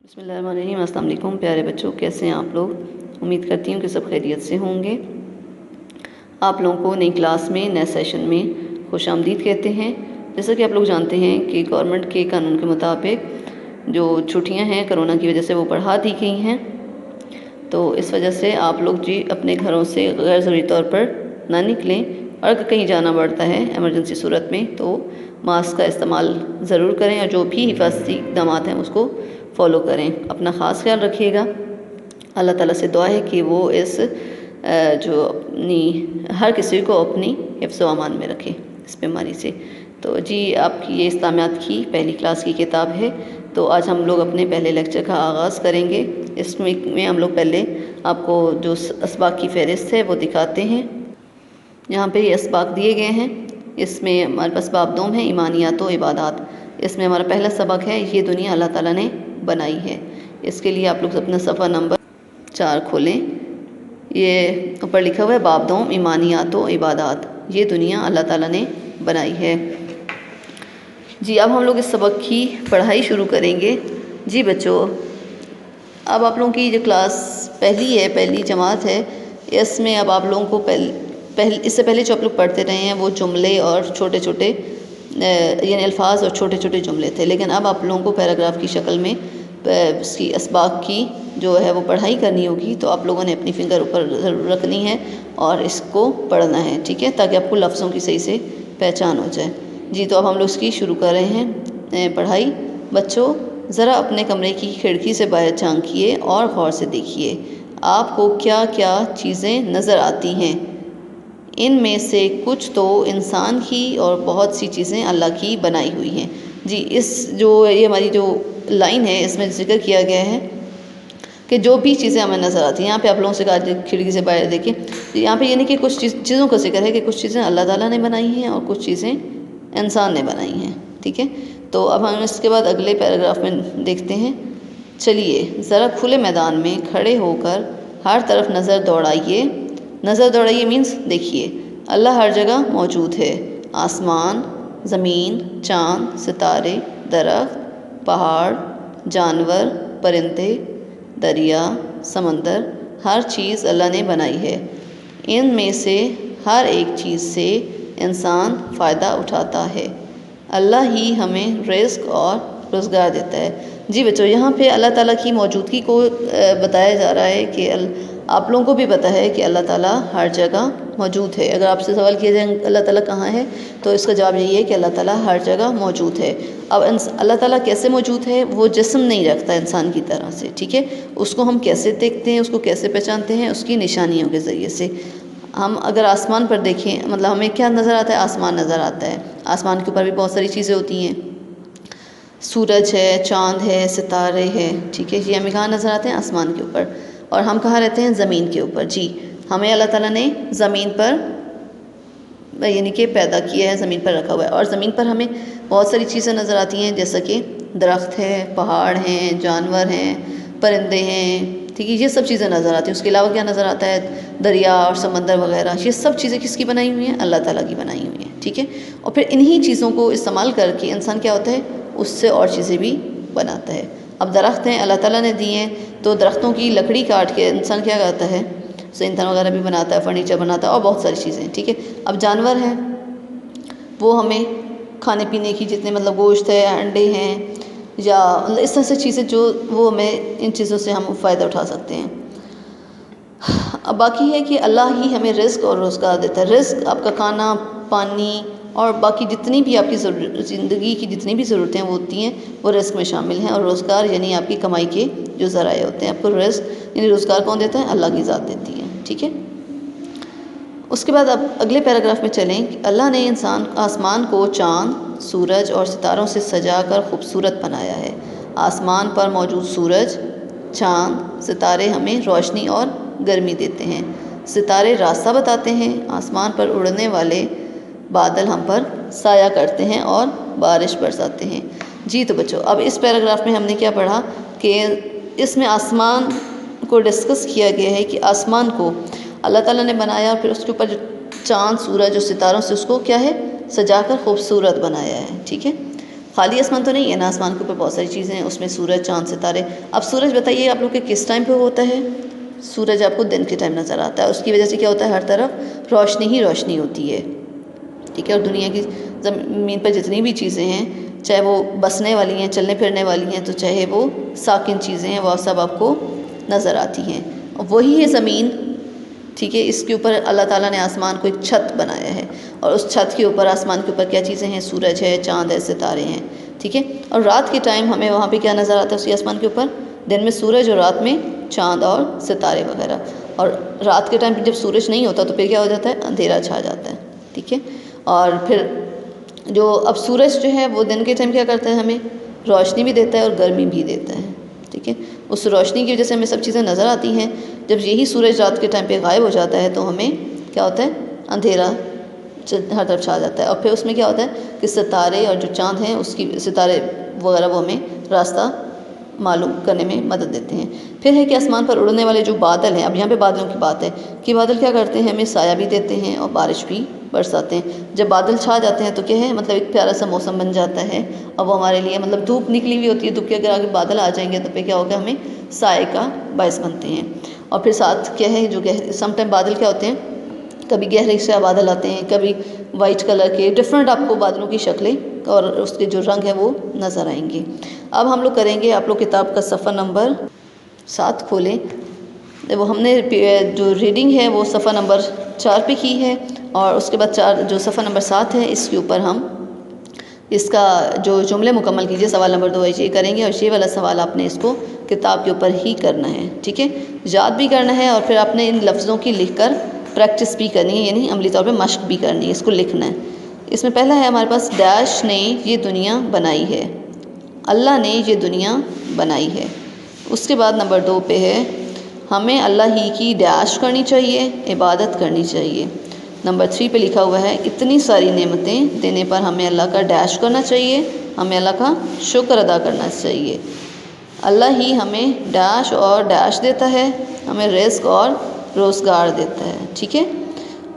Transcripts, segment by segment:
بسم اللہ الرحمن الرحیم۔ السلام علیکم پیارے بچوں، کیسے ہیں آپ لوگ؟ امید کرتی ہوں کہ سب خیریت سے ہوں گے۔ آپ لوگوں کو نئی کلاس میں، نئے سیشن میں خوش آمدید کہتے ہیں۔ جیسا کہ آپ لوگ جانتے ہیں کہ گورنمنٹ کے قانون کے مطابق جو چھٹیاں ہیں کرونا کی وجہ سے وہ بڑھا دی گئی ہیں، تو اس وجہ سے آپ لوگ اپنے گھروں سے غیر ضروری طور پر نہ نکلیں، اور اگر کہیں جانا پڑتا ہے ایمرجنسی صورت میں تو ماسک کا استعمال ضرور کریں، اور جو بھی حفاظتی اقدامات ہیں اس کو فالو کریں۔ اپنا خاص خیال رکھیے گا۔ اللہ تعالیٰ سے دعا ہے کہ وہ ہر کسی کو اپنی حفظ و امان میں رکھے اس بیماری سے۔ تو آپ کی یہ اسلامیات کی پہلی کلاس کی کتاب ہے، تو آج ہم لوگ اپنے پہلے لیکچر کا آغاز کریں گے۔ اس میں ہم لوگ پہلے آپ کو جو اسباق کی فہرست ہے وہ دکھاتے ہیں۔ یہاں پہ یہ اسباق دیے گئے ہیں۔ اس میں ہمارے پاس باب دوم ہے، ایمانیات و عبادات۔ اس میں ہمارا پہلا سبق ہے، یہ دنیا اللہ تعالیٰ نے بنائی ہے۔ اس کے لیے آپ لوگ اپنا صفحہ نمبر 4 کھولیں۔ یہ اوپر لکھا ہوا ہے باب دوم ایمانیات و عبادات، یہ دنیا اللہ تعالیٰ نے بنائی ہے۔ اب ہم لوگ اس سبق کی پڑھائی شروع کریں گے۔ بچوں، اب آپ لوگوں کی جو کلاس پہلی جماعت ہے، اس میں اب آپ لوگوں کو اس سے پہلے جو آپ لوگ پڑھتے رہے ہیں وہ جملے اور چھوٹے چھوٹے یعنی الفاظ اور چھوٹے چھوٹے جملے تھے، لیکن اب آپ لوگوں کو پیراگراف کی شکل میں اس کی اسباق کی جو ہے وہ پڑھائی کرنی ہوگی، تو آپ لوگوں نے اپنی فنگر اوپر ضرور رکھنی ہے اور اس کو پڑھنا ہے، ٹھیک ہے، تاکہ آپ کو لفظوں کی صحیح سے پہچان ہو جائے۔ تو اب ہم لوگ اس کی شروع کر رہے ہیں پڑھائی۔ بچوں، ذرا اپنے کمرے کی کھڑکی سے باہر جھانکیے اور غور سے دیکھیے، آپ کو کیا کیا چیزیں نظر آتی ہیں؟ ان میں سے کچھ تو انسان کی اور بہت سی چیزیں اللہ کی بنائی ہوئی ہیں۔ یہ ہماری جو لائن ہے اس میں ذکر کیا گیا ہے کہ جو بھی چیزیں ہمیں نظر آتی ہیں، یہاں پہ آپ لوگوں سے کہا کھڑکی سے باہر دیکھیں، یہاں پہ یعنی کہ کچھ چیزوں کا ذکر ہے کہ کچھ چیزیں اللہ تعالیٰ نے بنائی ہیں اور کچھ چیزیں انسان نے بنائی ہیں، ٹھیک ہے۔ تو اب ہم اس کے بعد اگلے پیراگراف میں دیکھتے ہیں۔ چلیے ذرا کھلے میدان میں کھڑے ہو کر ہر طرف نظر دوڑائیے۔ نظر دوڑائیے مینس دیکھیے، اللہ ہر جگہ موجود ہے۔ آسمان، زمین، چاند، ستارے، درخت، پہاڑ، جانور، پرندے، دریا، سمندر، ہر چیز اللہ نے بنائی ہے۔ ان میں سے ہر ایک چیز سے انسان فائدہ اٹھاتا ہے۔ اللہ ہی ہمیں رزق اور روزگار دیتا ہے۔ بچوں، یہاں پہ اللہ تعالیٰ کی موجودگی کو بتایا جا رہا ہے کہ آپ لوگوں کو بھی پتہ ہے کہ اللہ تعالیٰ ہر جگہ موجود ہے۔ اگر آپ سے سوال کیا جائے اللہ تعالیٰ کہاں ہے، تو اس کا جواب یہی ہے کہ اللہ تعالیٰ ہر جگہ موجود ہے۔ اب اللہ تعالیٰ کیسے موجود ہے؟ وہ جسم نہیں رکھتا انسان کی طرح سے، ٹھیک ہے۔ اس کو ہم کیسے دیکھتے ہیں، اس کو کیسے پہچانتے ہیں؟ اس کی نشانیوں کے ذریعے سے۔ ہم اگر آسمان پر دیکھیں، مطلب ہمیں کیا نظر آتا ہے؟ آسمان نظر آتا ہے۔ آسمان کے اوپر بھی بہت ساری چیزیں ہوتی ہیں، سورج ہے، چاند ہے، ستارے ہیں، ٹھیک ہے۔ یہ ہمیں کہاں نظر آتے ہیں؟ آسمان کے اوپر۔ اور ہم کہاں رہتے ہیں؟ زمین کے اوپر۔ ہمیں اللہ تعالیٰ نے زمین پر یعنی کہ پیدا کیا ہے، زمین پر رکھا ہوا ہے، اور زمین پر ہمیں بہت ساری چیزیں نظر آتی ہیں، جیسا کہ درخت ہے، پہاڑ ہیں، جانور ہیں، پرندے ہیں، ٹھیک ہے، یہ سب چیزیں نظر آتی ہیں۔ اس کے علاوہ کیا نظر آتا ہے؟ دریا اور سمندر وغیرہ۔ یہ سب چیزیں کس کی بنائی ہوئی ہیں؟ اللہ تعالیٰ کی بنائی ہوئی ہیں، ٹھیک ہے۔ اور پھر انہی چیزوں کو استعمال کر کے انسان کیا ہوتا ہے؟ اس سے اور چیزیں بھی بناتا ہے۔ اب درخت ہیں، اللہ تعالیٰ نے دیے ہیں، تو درختوں کی لکڑی کاٹ کے انسان کیا کرتا ہے؟ سینتن وغیرہ بھی بناتا ہے، فرنیچر بناتا ہے، اور بہت ساری چیزیں، ٹھیک ہے۔ اب جانور ہیں، وہ ہمیں کھانے پینے کی جتنے مطلب گوشت ہے، انڈے ہیں، یا اس طرح سے چیزیں جو وہ ہمیں ان چیزوں سے ہم فائدہ اٹھا سکتے ہیں۔ اب باقی ہے کہ اللہ ہی ہمیں رزق اور روزگار دیتا ہے۔ رزق آپ کا کھانا، پانی اور باقی جتنی بھی آپ کی زندگی کی جتنی بھی ضرورتیں ہوتی ہیں وہ رزق میں شامل ہیں، اور روزگار یعنی آپ کی کمائی کے جو ذرائع ہوتے ہیں۔ آپ کو رزق یعنی روزگار کون دیتا ہے؟ اللہ کی ذات دیتی ہے، ٹھیک ہے۔ اس کے بعد اب اگلے پیراگراف میں چلیں کہ اللہ نے آسمان کو چاند، سورج اور ستاروں سے سجا کر خوبصورت بنایا ہے۔ آسمان پر موجود سورج، چاند، ستارے ہمیں روشنی اور گرمی دیتے ہیں۔ ستارے راستہ بتاتے ہیں۔ آسمان پر اڑنے والے بادل ہم پر سایہ کرتے ہیں اور بارش برساتے ہیں۔ تو بچوں، اب اس پیراگراف میں ہم نے کیا پڑھا کہ اس میں آسمان کو ڈسکس کیا گیا ہے کہ آسمان کو اللہ تعالیٰ نے بنایا، اور پھر اس کے اوپر جو چاند، سورج اور ستاروں سے اس کو کیا ہے؟ سجا کر خوبصورت بنایا ہے، ٹھیک ہے۔ خالی آسمان تو نہیں ہے نا، آسمان کے اوپر بہت ساری چیزیں ہیں، اس میں سورج، چاند، ستارے۔ اب سورج بتائیے آپ لوگ کے کس ٹائم پہ ہوتا ہے؟ سورج آپ کو دن کے ٹائم نظر آتا ہے، اس کی وجہ سے کیا ہوتا ہے، ہر طرف روشنی ہی روشنی ہوتی ہے، ٹھیک ہے۔ اور دنیا کی زمین پر جتنی بھی چیزیں ہیں، چاہے وہ بسنے والی ہیں، چلنے پھرنے والی ہیں، تو چاہے وہ ساکن چیزیں ہیں، وہ سب آپ کو نظر آتی ہیں۔ اور وہی ہے زمین، ٹھیک ہے، اس کے اوپر اللہ تعالیٰ نے آسمان کو ایک چھت بنایا ہے، اور اس چھت کے اوپر، آسمان کے اوپر کیا چیزیں ہیں، سورج ہے، چاند ہے، ستارے ہیں، ٹھیک ہے۔ اور رات کے ٹائم ہمیں وہاں پہ کیا نظر آتا ہے اسی آسمان کے اوپر؟ دن میں سورج اور رات میں چاند اور ستارے وغیرہ۔ اور رات کے ٹائم پہ جب سورج نہیں ہوتا تو پھر کیا ہو جاتا ہے، اندھیرا چھا جاتا ہے، ٹھیک ہے۔ اور پھر جو اب سورج جو ہے وہ دن کے ٹائم کیا کرتا ہے، ہمیں روشنی بھی دیتا ہے اور گرمی بھی دیتا ہے، ٹھیک ہے۔ اس روشنی کی وجہ سے ہمیں سب چیزیں نظر آتی ہیں۔ جب یہی سورج رات کے ٹائم پہ غائب ہو جاتا ہے تو ہمیں کیا ہوتا ہے، اندھیرا ہر طرف چھا جاتا ہے۔ اور پھر اس میں کیا ہوتا ہے کہ ستارے اور جو چاند ہیں، اس کی ستارے وغیرہ وہ ہمیں راستہ معلوم کرنے میں مدد دیتے ہیں۔ پھر ہے کہ آسمان پر اڑنے والے جو بادل ہیں، اب یہاں پہ بادلوں کی بات ہے کہ بادل کیا کرتے ہیں، ہمیں سایہ بھی دیتے ہیں اور بارش بھی برساتے ہیں۔ جب بادل چھا جاتے ہیں تو کیا ہے، مطلب ایک پیارا سا موسم بن جاتا ہے، اب وہ ہمارے لیے مطلب دھوپ نکلی ہوئی ہوتی ہے، دھوپ کے اگر آگے بادل آ جائیں گے تو پھر کیا ہوگا، ہمیں سائے کا باعث بنتے ہیں۔ اور پھر ساتھ کیا ہے، جو سم ٹائم بادل کیا ہوتے ہیں، کبھی گہرے سے بادل آتے ہیں، کبھی وائٹ کلر کے، ڈفرینٹ آپ کو بادلوں کی شکلیں اور اس کے جو رنگ ہیں وہ نظر آئیں گے۔ اب ہم لوگ کریں گے، آپ لوگ کتاب کا صفحہ نمبر 7 کھولیں۔ وہ ہم نے جو ریڈنگ ہے وہ صفحہ نمبر 4 پہ کی ہے، اور اس کے بعد جو صفحہ نمبر 7 ہے اس کے اوپر ہم اس کا جو جملے مکمل کیجئے، سوال نمبر 2 یہ کریں گے، اور یہ والا سوال آپ نے اس کو کتاب کے اوپر ہی کرنا ہے، ٹھیک ہے، یاد بھی کرنا ہے، اور پھر آپ نے ان لفظوں کی لکھ کر پریکٹس بھی کرنی ہے، یعنی عملی طور پہ مشق بھی کرنی ہے، اس کو لکھنا ہے۔ اس میں پہلا ہے ہمارے پاس، ڈیش نے یہ دنیا بنائی ہے، اللہ نے یہ دنیا بنائی ہے۔ اس کے بعد نمبر 2 پہ ہے، ہمیں اللہ ہی کی ڈیش کرنی چاہیے، عبادت کرنی چاہیے۔ نمبر 3 پہ لکھا ہوا ہے، اتنی ساری نعمتیں دینے پر ہمیں اللہ کا ڈیش کرنا چاہیے، ہمیں اللہ کا شکر ادا کرنا چاہیے۔ اللہ ہی ہمیں ڈیش اور ڈیش دیتا ہے، ہمیں رزق اور روزگار دیتا ہے، ٹھیک ہے۔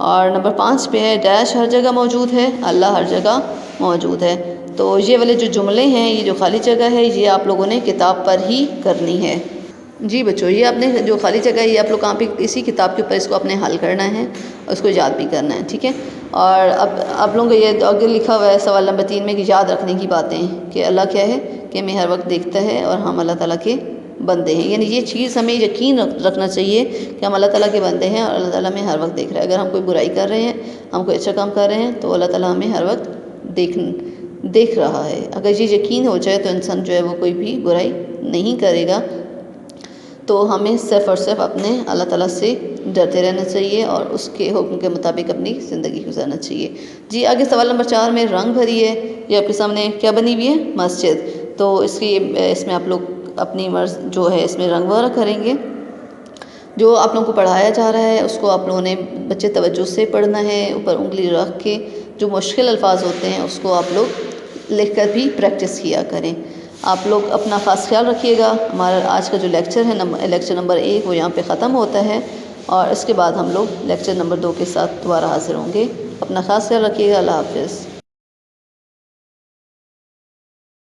اور نمبر 5 پہ ہے، ڈیش ہر جگہ موجود ہے، اللہ ہر جگہ موجود ہے۔ تو یہ والے جو جملے ہیں، یہ جو خالی جگہ ہے، یہ آپ لوگوں نے کتاب پر ہی کرنی ہے۔ جی بچوں، یہ آپ نے جو خالی جگہ ہے یہ آپ لوگ کہاں پہ، اسی کتاب کے اوپر اس کو اپنے حل کرنا ہے اور اس کو یاد بھی کرنا ہے، ٹھیک ہے۔ اور اب آپ لوگوں کو یہ آگے لکھا ہوا ہے سوال نمبر 3 میں کہ یاد رکھنے کی باتیں، کہ اللہ کیا ہے کہ ہمیں ہر وقت دیکھتا ہے اور ہم اللہ تعالیٰ کے بندے ہیں، یعنی یہ چیز ہمیں یقین رکھنا چاہیے کہ ہم اللہ تعالیٰ کے بندے ہیں اور اللہ تعالیٰ ہمیں ہر وقت دیکھ رہا ہے۔ اگر ہم کوئی برائی کر رہے ہیں، ہم کوئی اچھا کام کر رہے ہیں، تو اللہ تعالیٰ ہمیں ہر وقت دیکھ رہا ہے۔ اگر یہ یقین ہو جائے تو انسان جو ہے وہ کوئی بھی برائی نہیں کرے گا۔ تو ہمیں صرف اور صرف اپنے اللہ تعالیٰ سے ڈرتے رہنا چاہیے اور اس کے حکم کے مطابق اپنی زندگی گزارنا چاہیے۔ جی آگے سوال نمبر 4 میں رنگ بھری ہے، یہ آپ کے سامنے کیا بنی ہوئی ہے، مسجد۔ تو اس میں آپ لوگ اپنی مرض جو ہے اس میں رنگ وغیرہ کریں گے۔ جو آپ لوگوں کو پڑھایا جا رہا ہے اس کو آپ لوگوں نے بچے توجہ سے پڑھنا ہے، اوپر انگلی رکھ کے، جو مشکل الفاظ ہوتے ہیں اس کو آپ لوگ لکھ کر بھی پریکٹس کیا کریں۔ آپ لوگ اپنا خاص خیال رکھیے گا۔ ہمارا آج کا جو لیکچر ہے، لیکچر نمبر 1 وہ یہاں پہ ختم ہوتا ہے، اور اس کے بعد ہم لوگ لیکچر نمبر 2 کے ساتھ دوبارہ حاضر ہوں گے۔ اپنا خاص خیال رکھیے گا۔ اللہ حافظ۔